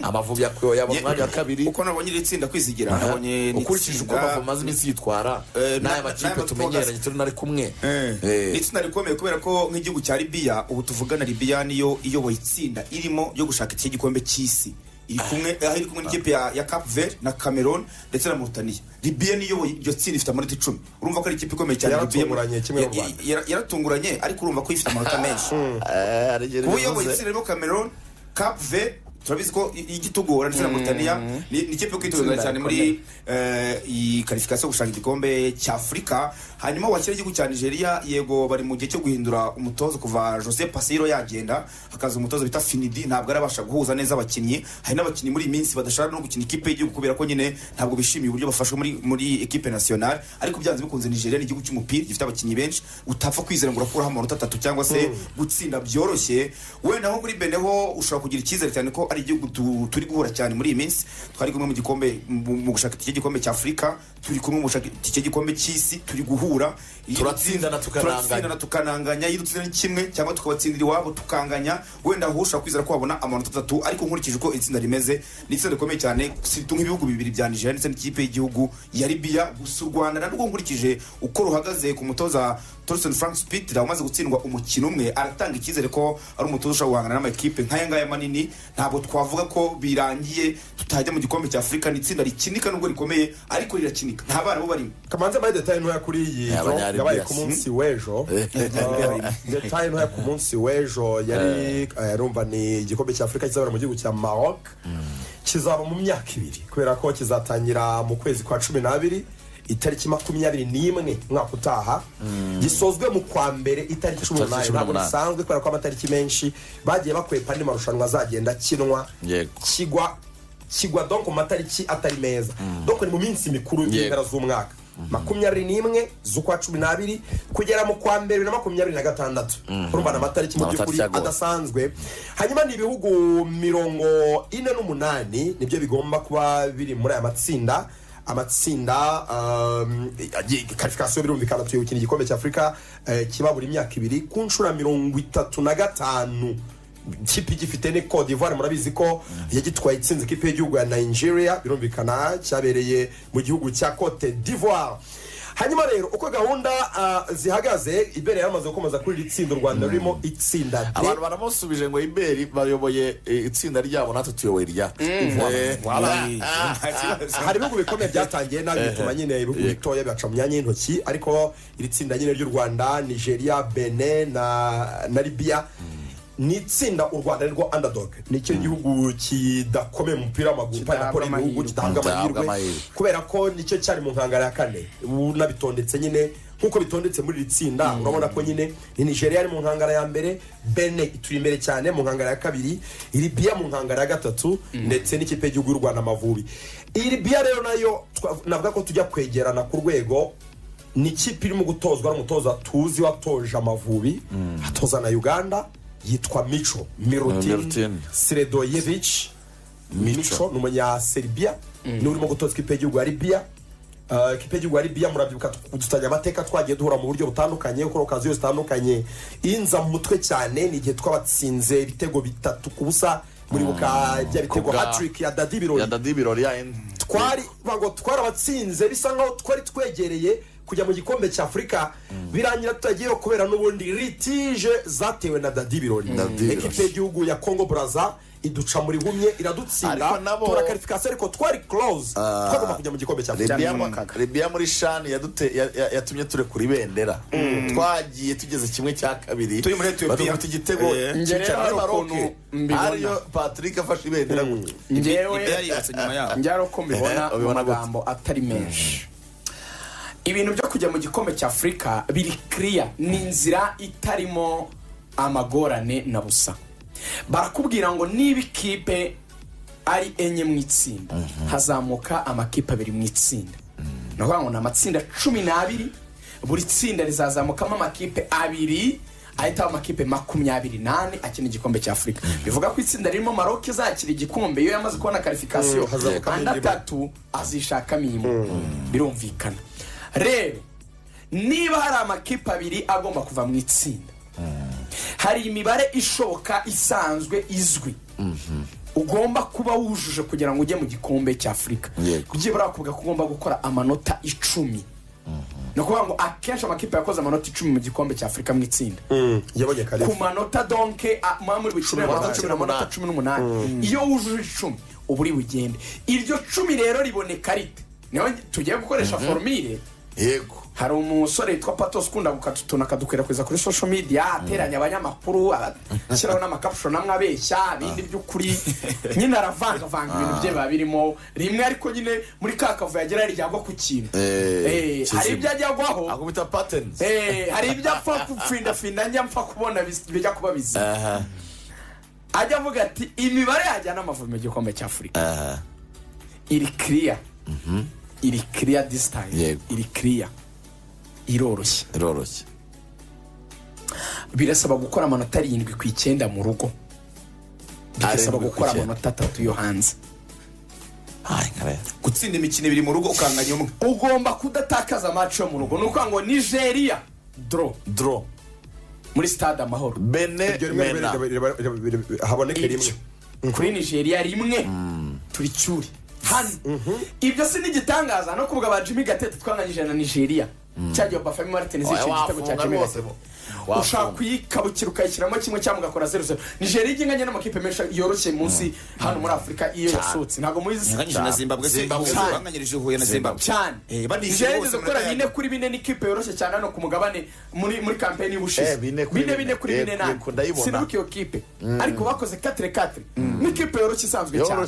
Amavubi yakuye yabona umwanya wa kabiri uko nabonye iri tsinda kwizigira nabonye ukurikije uko Amavubi amaze iminsi yitwara n'aya makipe tumenyeranye turi nari kumwe itsinda rikomeye kubera ko nk'igihugu cya Libya ubu tuvugana Libya niyo iyoboye itsinda irimo yo gushaka iki gikombe cy'isi iri kumwe n'ikipe ya Cape Verde na Cameroon ndetse na Mauritania. Libya niyo iryo tsinda ifite amanota 10. Urumva ko ari ikipe ikomeye cyane. Yaratunguranye ariko urumva ko ifite amanota menshi. Ubu iyoboye itsinda rimo Cameroon, Cape Verde turabizi ko igitugora ndetse na Mauritania ni ikipe kwitugora cyane muri iyi qualification gushaka igikombe cya Afrika. Hanyuma wakira igihugu cya Nigeria yego bari mu gihe cyo guhindura umutozo kuva Joseph Pasiro yagenda hakaza umutozo bita Finidi ntabwo arabasha guhuza neza abakinnyi. Hari n'abakinnyi muri minsi badashaka no gukina ikipe y'igihugu kubera ko nyine ntabwo bishimiye uburyo bafashwe muri equipe nationale. Ariko byanze bikunze Nigeria ni igihugu cy'umupira gifite abakinnyi benshi utapfa kwizera ngo urakuraho amanota 3 cyangwa se gutsinda byoroshye. Wenda nko kuri Beneho ushobora kugira icyizere cyane ko ari igihugu turi guhura cyane muri iyi minsi. Twari kumwe mu gikombe mu gushaka iki gikombe cya Afrika, turi kumwe mu gushaka iki gikombe cy'isi, turi guhura turatsinda na tukananganya yidutsinda kimwe cyangwa tukabatsindira iwabo tukanganya. Wenda husha kwizera ko babona amanota 3 ariko nkurikije uko itsinda rimeze ni itsinda rikomeye cyane situnga ibihugu bibiri bya Nigeria ndetse n'ikipe y'igihugu ya Libya. Gusa u Rwanda narwo nkurikije uko ruhagaze ku mutoza Thorsten Frank Spitler umaze gutsindwa umukino umwe aratanga icyizere ko ari umutoza ushobora guhangana n'amakipe nk'aya ngaya manini. Ntabwo twavuga ko birangiye tutajya mu gikombe cya Afrika. Ni itsinda rikinika nubwo rikomeye ariko rirakinika nta bana bo barimo. Kamanze by the time ntoya kuri iyi yabaye ku munsi w'ejo the time ntoya ku munsi w'ejo yari rumva ni igikombe cya Afrika kizabera mu gihugu cya Maroc kizaba mu myaka 2 kubera ko kizatangira mu kwezi kwa 12 itariki 21 mwaka utaha gisozwe mu kwa mbere itariki 18 ntabwo bisanzwe kubera ko amatariki menshi bagiye bakwepa andi marushanwa azagenda kinwa kigwa donc matariki atari meza donc ni mu minsi mikuru y'ingara z'umwaka 21 z'ukwa 12 kugera mu kwa mbere na 26 urumva na matariki mu by'ukuri adasanzwe. Hanyuma ni ibihugu 48 nibyo bigomba kuba biri muri aya matsinda qualification birumvikana tuyukina igikombe cya Afrika kiba buri myaka 2 ku nshura 35 kipi gifite ne Cote d'Ivoire murabizi ko yagitwaye itsinze kipe y'igihugu ya Nigeria birumvikana cyabereye mu gihugu cya Cote d'Ivoire. Hanyuma rero uko gahunda zihagaze Iberi yamaze gukomeza kuri itsinda Rwanda rurimo itsinda D. Abantu baramusubije ngo Iberi bayoboye itsinda ryabo natwe tuyoboye rya. Hari ibihugu bikomeye byatangiye nabi bituma nyine ibihugu bitoya bibaca mu myanya y'intoki ariko iri tsinda nyine ry'u Rwanda, Nigeria, Benin na Libya ni itsinda u Rwanda rwo underdog. Nicyo gihugu kidakomeye mu mupira w'amaguru panapoli ibihugu kitanga amahirwe kubera ko nicyo cyari mu nkangara ya 4 unabitondetse nyine nkuko bitondetse muri iri tsinda. Urabona ko nyine ni Nigeria ari mu nkangara ya mbere, Benin ituri imbere cyane mu nkangara ya 2, Libya mu nkangara ya 3 ndetse n'ikipe y'igihugu y'u Rwanda Amavubi. Libya rero nayo navuga ko tujya kwegerana ku rwego ni ikipe irimo gutozwa n'umutoza tuzi watoje Amavubi atoza na Uganda yitwa Milutin Sredojevic. Micho n'umunya Serbia ni urimo gutoza ikipe y'igihugu ya Libya. Ikipe y'igihugu ya Libya murabyuka dutanya amateka twagiye duhura mu buryo butandukanye uko okaziyo zitandukanye inza mu mutwe cyane ni igihe twabatsinze ibitego 3 ku busa muri buka bya bitego hat-trick ya Dadi Birori twarabatsinze bisa nkaho twari twegereye kujya mu gikombe cya Afrika birangira tutagiye kubera n'ubundi litige zatewe na Dadi Birori. Ekipe y'igihugu ya Congo Brazza iduca muri humye iradutsinda tura qualification ariko twari close twagomba kujya mu gikombe cya Afrika. Libya muri Shani yatumye ture kuri bendera twagiye tugeze kimwe cya kabiri turi muri Ethiopia bafite igitego cyane Maroc ariyo Patrick afashe ibendera njyewe ko mbibona amagambo atari menshi. Ibintu byo kujya mu gikombe cya Afrika biri clear, ni inzira itarimo amagorane na busa. Barakubwira ngo niba ikipe ari enye mu itsinda hazamuka amakipe abiri mu itsinda. Naho ngo amatsinda 12 buri tsinda rizazamukamo amakipe abiri ahita amakipe 28 akina igikombe cya Afrika. Bivuga ko itsinda ririmo Maroc izakira igikombe iyo yamaze kubona qualification andi 3 azishaka mimo birumvikana. Rero niba hari amakipe abiri agomba kuva mu itsinda hari imibare ishoboka isanzwe izwi ugomba kuba wujuje kugira ngo ujye mu gikombe cya Afurika. Yego. byibura bakubwira ko ugomba gukora amanota 10. ni ukuvuga ngo akenshi amakipe yakoze amanota 10 mu gikombe cya Afurika mu itsinda yabonye kare ku manota donke muri biciro amanota 18. iyo wujuje 10 uba uri bugende. iryo 10 rero riboneka rite? niho tugiye gukoresha formule. yego hari umusore witwa Patos ukunda gukatutuna akadukwirakwiza kuri social media ateranya abanyamakuru ashyiraho n'amakapusho namwe abeshya ibindi by'ukuri nyine aravangavanga ibintu bye biba birimo rimwe, ariko nyine muri ka kavu yagera ryagwa ku kintu. hari ibyo ajyagwaho akubita patterns. hari ibyo apfa kupfindafinda njya mpfa kubona bijya kuba bizima. ajya avuga ati imibare yajyana Amavubi mu gikombe cya Afurika iri clear. iri clear this time. Yego. iri clear, iroroshye. birasaba gukora amanota 7-9 mu rugo, birasaba gukora amanota 3 yo hanze. gutsinda imikino 2 mu rugo ukanganya umwe. ugomba kudatakaza match yo mu rugo. nuko ngo Nigeria draw muri stade Amahoro, Benin Mena haboneke rimwe kuri Nigeria rimwe turi cyuri hano. ibyo si n'igitangaza no kuvuga ba Jimmy Gatete twanganyije na Nigeria cyagiye Bafemi Martinez igitego cya Jimmy Gatete. ushaka kuyikabukira ukayishyiramo kimwe cyangwa ugakora 0-0. Nigeria iginganye n'amakipe menshi yoroshye munsi hano muri Afurika iyo yasohotse. ntabwo muyizi Yanganyije na Zimbabwe banganyirije Huye na Zimbabwe cyane. Nigeria igeze gukora 4-4 n'ikipe yoroshye cyane hano ku mugabane muri campaign y'ubushize. 4-4 nani sinibuka iyo kipe, ariko bakoze 4-4 n'ikipe yoroshye isanzwe cyane.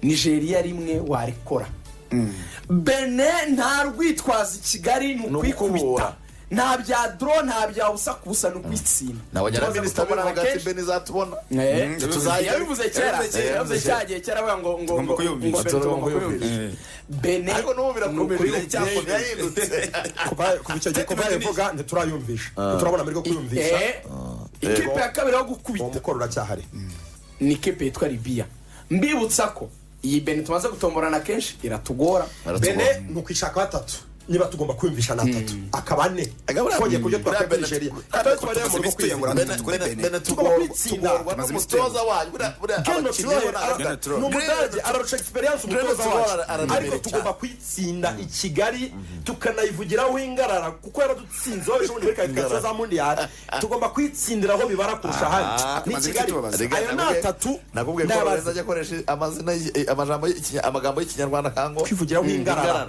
Nigeria rimwe warikora. Benin nta rwitwaza Kigali ni ukwikubita, nta bya drone, nta bya ubusa ku busa, ni ukwitsinda. nabagera minisita bivuga ati Benin zatubona yabivuze kera, yabivuze cyagiye kera avuga ngo Benin ariko n'ubu birakomeye cyakora yahindutse kuva icyo gihe kuva yavuga ntiturayumvisha turabona muri ko kuyumvisha. ikipe ya kabiri yo gukubita umukoro uracyahari ni ikipe yitwa Libya. mbibutsa ko iyi Benin tumaze gutomborana kenshi iratugora. Benin nukwishaka 3 niba tugomba kwumvisha na 3 akaba 4 kongeye kubyo twakora Nigeria twari mu rugo kwiyungura Benin tugorwa n'umutoza wanyu n'umudaji ararusha experience umutoza wanyu, ariko tugomba kwitsinda i Kigali tukanayivugiraho ingarara kuko yaradutsinze ejo muri qualification za mondial. tugomba kwitsindira aho bibara kurusha handi ni Kigali. ayo na 3 nakubwiye ko Lorenzo ajya akoresha amazina amagambo y'ikinyarwanda kango kwivugiraho ingarara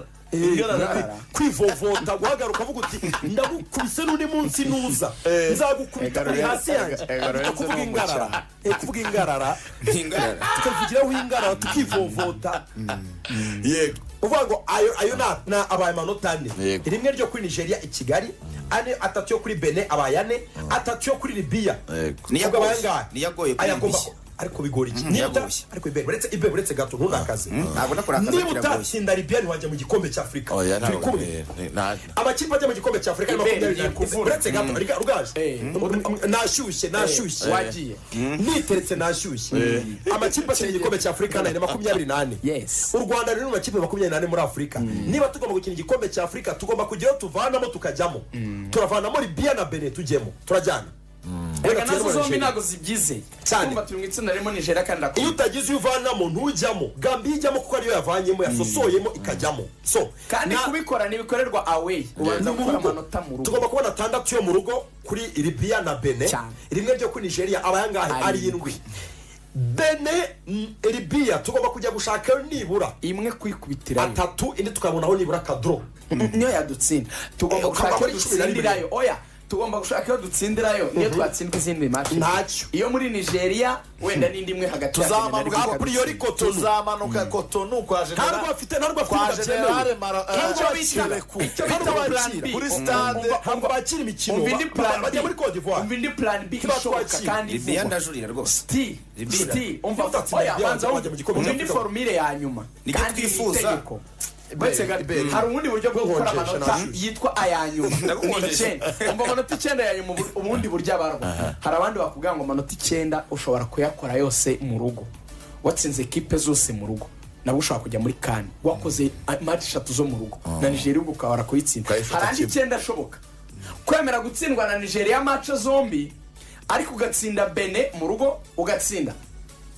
kwivovota guhagaruka uvuga uti ndagukubise n'undi munsi nuza nzagukubita kuri hasi yanjye. kuvuga ingarara tukavugiraho ingarara tukivovota. yego uvuga ngo ayo na abaye amanota 4. rimwe ryo kuri Nigeria i Kigali, 3 yo kuri Benin abaye 4, 3 yo kuri Libya. niyagoye ariko bigora iki ariko buretse gato ntundakaze. ntabwo nakorakaza niba utatsinda Libya ntiwajya mu gikombe cya Afurika. turi kumwe amakipe ajya mu gikombe cya Afurika ni 20. buretse gato rugaje nashyushye wagiye niteretse nashyushye. amakipe ajya mu gikombe cya Afurika ni 28. u Rwanda ruri mu makipe 28 muri Afurika. niba tugomba gukina igikombe cya Afurika tugomba kujyayo tuvanamo tukajyamo. turavanamo Libya na Benin tujyemo turajyana. Ega nazo zombi ntago zibyizeye. Kumva turi mu itsinda ririmo Nigeria kandi iyo utagize uvanamo ntujyamo. Gambia ijyamo kuko ariyo yavanyemo yasosoyemo ikajyamo. kandi kubikora nibikorerwa away. ubanza gukora amanota mu rugo. tugomba kubona 6 yo mu rugo kuri Libya na Benin. rimwe ryo kuri Nigeria abayangahe ari 7. Benin Libya tugomba kujya gushaka nibura imwe kwikubitira 3 indi tukabonaho nibura kadro niyo yadutsinda. tugomba gushaka dutsindirayo tugomba gushaka iyo dutsindirayo niyo twatsindwa izindi match ntacyo. iyo muri Nigeria wenda n'indi imwe hagati tuzamanuka priori Cotonou, tuzamanuka Cotonou kwa general ntabwo afite general kuri stade ntabwo bakira imikino bajya muri Cote d'Ivoire. umva indi plan B ishoboka kandi Libya ndajurira rwose. umva umva indi formule ya nyuma kandi twifuza. hari ubundi buryo bwo gukora amanota yitwa ayanyuma. umva amanota 9 ya nyuma ubundi buryo abarwa. hari abandi bakubwira ngo amanota 9 ushobora kuyakora yose mu rugo. watsinze equipe zose mu rugo nabo ushobora kujya muri CAN. wakoze match 3 zo mu rugo na Nigeria ukabara kuyitsinda. hari andi 9 ashoboka kwemera gutsindwa na Nigeria match zombi, ariko ugatsinda Benin mu rugo ugatsinda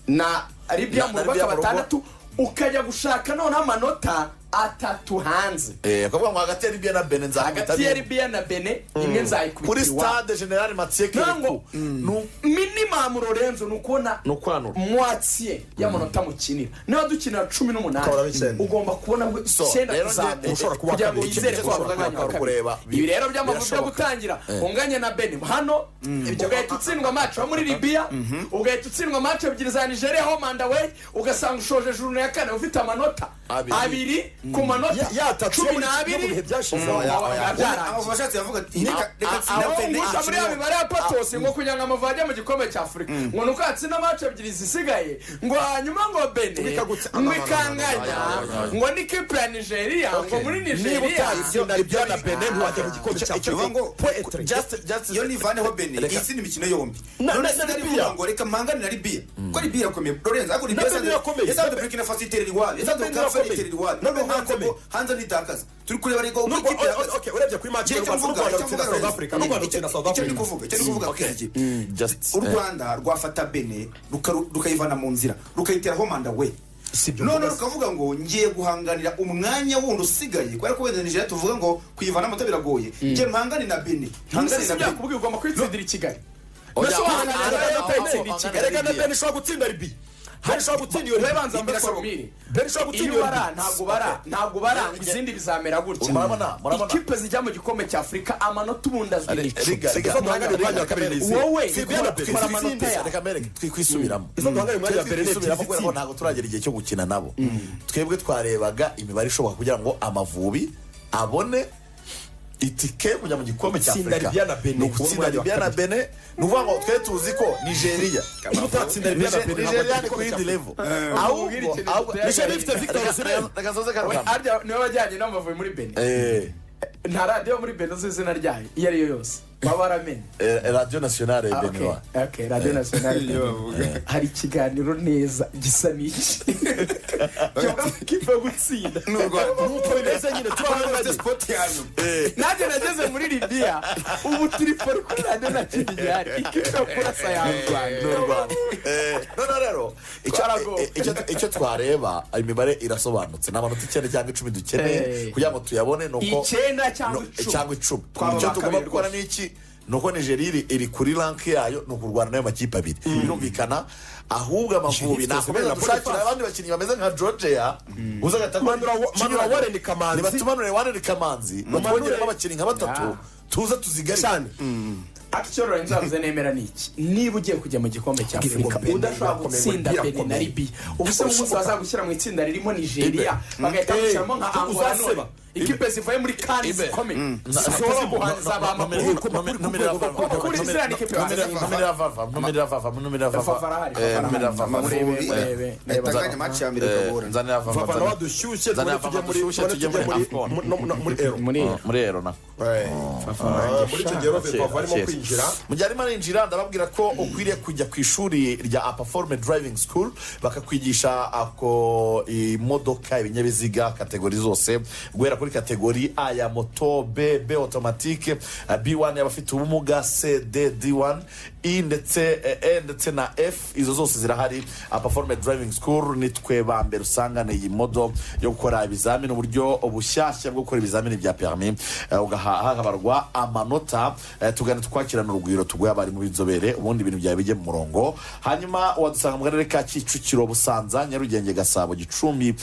na Libya mu rugo akaba 6 ukajya gushaka none amanota 3 hanze akavuga ngo hagati ya Libya na Benin hagati ya Libya na Benin imwe nzayikubitira kuri stade General Matieke minimum Lorenzo nukubona moitié y'amanota mukinira niba dukinira 18 ugomba kubona 9 ushobora kuba yizere ko kureba ibi rero by'amavuta byo gutangira unganye na Benin hano ugahita utsindwa match wa muri Libya ugahita utsindwa match ebyiri za Nigeria home and away ugasanga ushoje journée ya kane ufite amanota abiri ku manota 12 bashatse yavuga ati reka Benin muri abo bari apatose ngo kunyanga amavajya mu gikombe cya Afrika ngo nuko atsinda match ebyiri zisigaye ngo hanyuma ngo Benin mwikanganya ngo ni kipe ya Nigeria ngo muri Nigeria itsinda Libya na Benin wajya mu gikombe cya Afrika ngo yo nivaneho Benin itsinda imikino yombi none se Libya ngo reka mangane na Libya ko Libya irakomeye Lorenzo ako Libya yasa de Burkina Faso iterera iwabo yasa de Cameroon iterera iwabo hanze nitakaza turi kureba rego okay urebye kuri match y'u Rwanda rutsinda South Africa no rutsinda South Africa icyo kuvuga u Rwanda rwafata Benin rukayivana mu nzira rukayitera home and away none rukavuga ngo ngiye guhanganira umwanya wundi usigaye kubera ko wenda Nigeria tuvuga ngo kuyivana amata biragoye ngiye mpangane na Benin hangane na Benin kubwira ugomba kwitsindira Kigali erega na Benin shobora gutsinda Libya harishobora gutsinda iyo rebanza mbasomire ntabwo bara izindi bizamera gutya ikipe zijya mu gikombe cya Afrika amanota ubundi azwi wowe twara amanota ya reka mbere twikwisubiramo kubera ko ntabwo turagera igihe cyo gukina nabo twebwe twarebaga imibare ishoboka kugira ngo Amavubi abone itike kujya mu gikombe cya Afrika no gutsinda Libya na Benin nuvuga ngo twe tuzi ko Nigeria utatsinda Libya na Benin Nigeria ni kuri the level ahubwo Nigeria ifite Victor Osimhen ragasoze karugamba arya niwe wajyanye n'Amavubi muri Benin nta radio muri Benin z'izina ryayo iyo ari yo yose baba baramenye Radio Nationale Benin okay Radio Nationale hari ikiganiro neza gisa n'iki kiva gutsinda nuko bimeze nyine turabona sport yanyu nanjye nageze muri Libya ubu turi kuri Radio Nationale ikipe kurasa ya Rwanda no rero icyo twareba imibare irasobanutse n'amanota 9 cyangwa 10 dukeneye kugira ngo tuyabone nuko 9 cyangwa 10 icyo tugomba gukora n'iki nuko Nigeria iri kuri rank yayo no kurwana nayo makipe abiri birumvikana ahubwo Amavubi nakomeza dushakira abandi bakinnyi bameze nka Georgia uza gatamanura Warren Kamanzi batumanure Warren Kamanzi batwongera abakinnyi nka batatu tuza tuzigari cyane Actually nzavuze nemera niki niba ugiye kujya mu gikombe cya Afrika udashobora gutsinda Benin na Libya ubuse umunsi bazagushyira mu itsinda ririmo Nigeria bagahita bashyiramo nka Angola ikipe zivuye muri CAN zikomeye zishobora guhanza amakuru kuri Israel ikipe Takanya match ya mbere kabora nzanira vava wadushyushye muri Euro na muri icyo gihe vava arimo kwinjira mu gihe arimo arinjira ndababwira ko ukwiriye kujya ku ishuri rya Performance Driving School bakakwigisha ako imodoka ibinyabiziga kategori zose guhera kuri kategori A ya moto, B automatique, B1 y'abafite ubumuga, C, D, D1, E ndetse E ndetse na F. Izo zose zirahari. Performance Driving School nitwe ba mbere usanga iyi modo yo gukora ibizamini uburyo obushyashya bwo gukora ibizamini bya permis hagabarwa amanota tugana twakirana urugwiro tugoye abari mu bizobere ubundi ibintu byawe bijye mu murongo. Hanyuma wadusanga mu karere ka Kicukiro, Busanza, Nyarugenge, Gasabo, Gicumbi,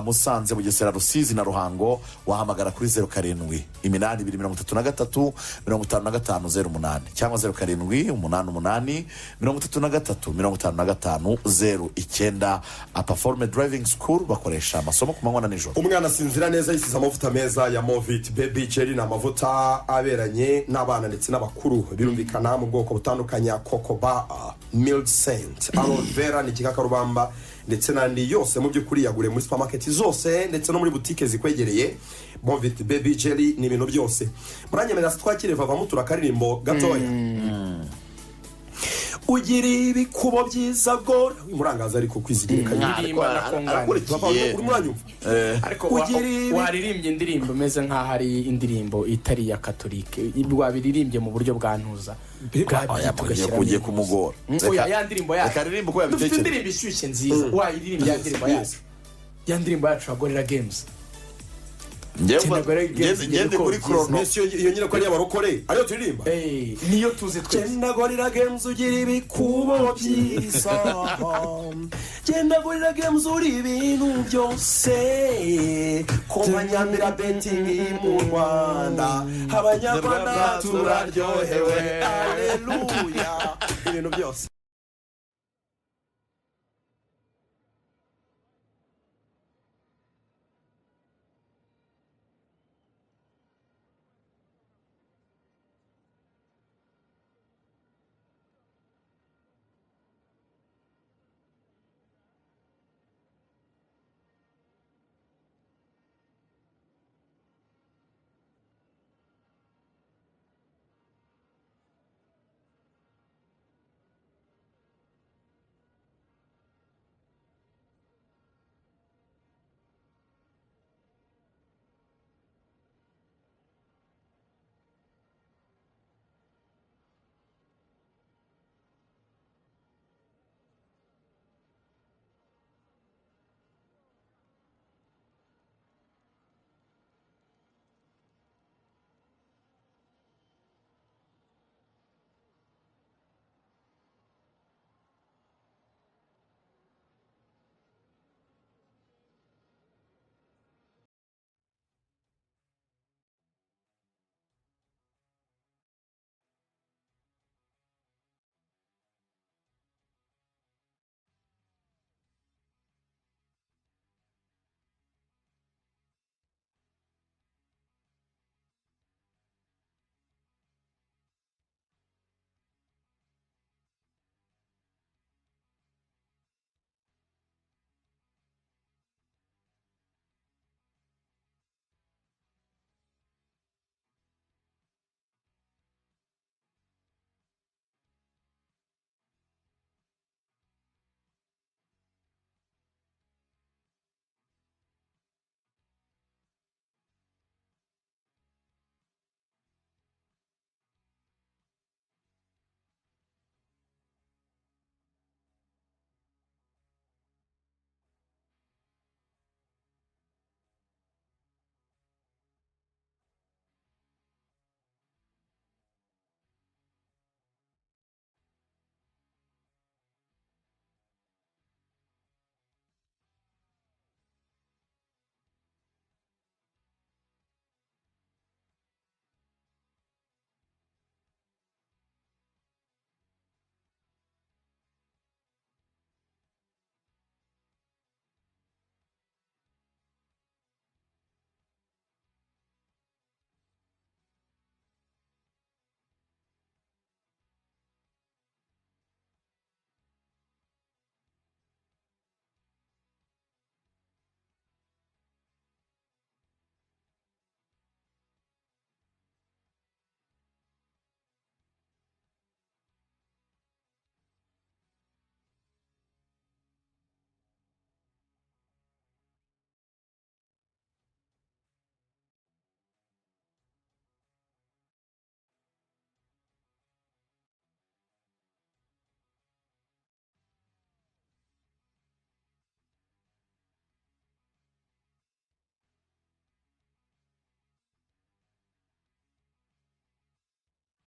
Musanze, Bugesera, Rusizi na Ruhango. Wahamagara kuri 07 833 5508 cyangwa 07 888 Performance Driving School bakoresha amasomo ku manywa na nijoro. Umwana sinzira neza yisize amavuta meza ya Movit Baby Jelly na amavuta aberanye n'abana ndetse n'abakuru birumvikana mu bwoko butandukanye Cocoba, Milk Scent, Aloe Vera n'igikakarubamba ndetse n'andi yose mu by'ukuri yagure muri supermarket zose ndetse no muri boutique zikwegereye. Movit Baby Jelly ni ibintu byose. Muranyemerera twakire vava mutura karirimbo gatoya. ugira ibikubo byiza gora murangaza ariko kwizigirika Ndirimba na kongani. uri mwanyumva ariko Ugira ibi- waririmbye indirimbo imeze nk'aho ari indirimbo itari iya katolike wabiririmbye mu buryo bwa ntuza ugiye kumugora ya ndirimbo yacu reka ririmba uko dufite yabitekereje indirimbo ishyushye nziza wayiririmba ya ndirimbo yacu ya ndirimbo yacu ya Gorilla Games ngende kuri krono Messi iyo nyine ko ari abarokore ariyo turirimba niyo tuzi twese genda Gorilla Games ugira ibikubo byiza genda Gorilla Games uri ibintu byose ko banyambira betting mu Rwanda abanyarwanda turaryohewe haleluya ibintu byose